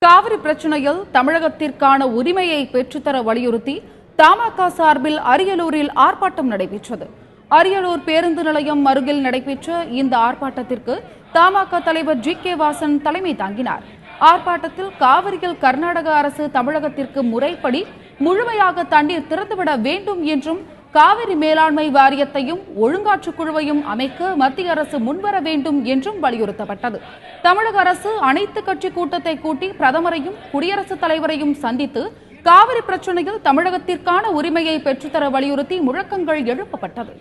காவிரி பிரச்சனையில் தமிழகத்திற்கான உரிமையை பெற்றுத்தர வலியுறுத்தி தமாக சார்பில் அரியலூரில் ஆர்ப்பாட்டம் நடைபெற்றது. அரியலூர் பேருந்து நிலையம் அருகில் நடைபெற்ற இந்த ஆர்ப்பாட்டத்திற்கு தமாக தலைவர் ஜி.கே. வாசன் தலைமை தாங்கினார். ஆர்ப்பாட்டத்தில் காவிரியில் கர்நாடக அரசு தமிழகத்திற்கு முறைப்படி முழுமையாக தண்ணீர் திறந்துவிட வேண்டும் என்றும் காவிரி மேலாண்மை வாரியத்தையும் ஒழுங்காற்று குழுவையும் அமைக்க மத்திய அரசு முன்வர வேண்டும் என்றும் வலியுறுத்தப்பட்டது. தமிழக அரசு அனைத்து கட்சி கூட்டத்தை கூட்டி பிரதமரையும் குடியரசுத் தலைவரையும் சந்தித்து காவிரி பிரச்சனையில் தமிழகத்திற்கான உரிமையை பெற்றுத்தர வலியுறுத்தி முழக்கங்கள் எழுப்பப்பட்டது.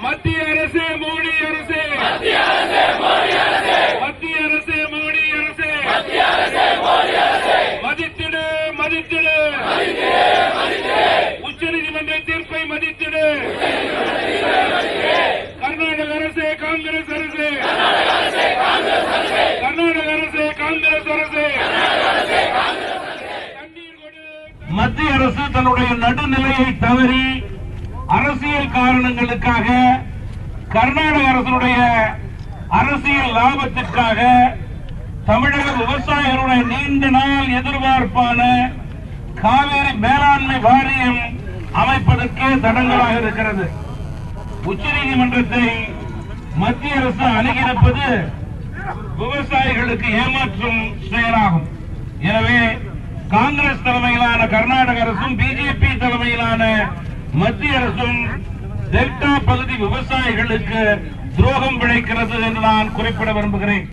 மத்திய அரசு மோடி அரசு, மத்திய அரசு மோடி அரசு, மதித்திடு மதித்திடு, உச்சநீதிமன்ற தீர்ப்பை மதித்திடு. கர்நாடக அரசு காங்கிரஸ் அரசு, கர்நாடக அரசு காங்கிரஸ் அரசு. மத்திய அரசு தன்னுடைய நடுநிலையை தவறி அரசியல் காரணங்களுக்காக கர்நாடக அரசுடைய அரசியல் லாபத்திற்காக தமிழக விவசாயிகளுடைய நீண்ட நாள் எதிர்பார்ப்பான காவிரி மேலாண்மை வாரியம் அமைப்பதற்கே தடங்கலாக இருக்கிறது. உச்சநீதிமன்றத்தை மத்திய அரசு அணுகியிருப்பது விவசாயிகளுக்கு ஏமாற்றும் செயலாகும். எனவே காங்கிரஸ் தலைமையிலான கர்நாடக அரசும் பிஜேபி தலைமையிலான மத்திய அரசும் டெல்டா பகுதி விவசாயிகளுக்கு துரோகம் விளைக்கிறது என்று நான் குறிப்பிட விரும்புகிறேன்.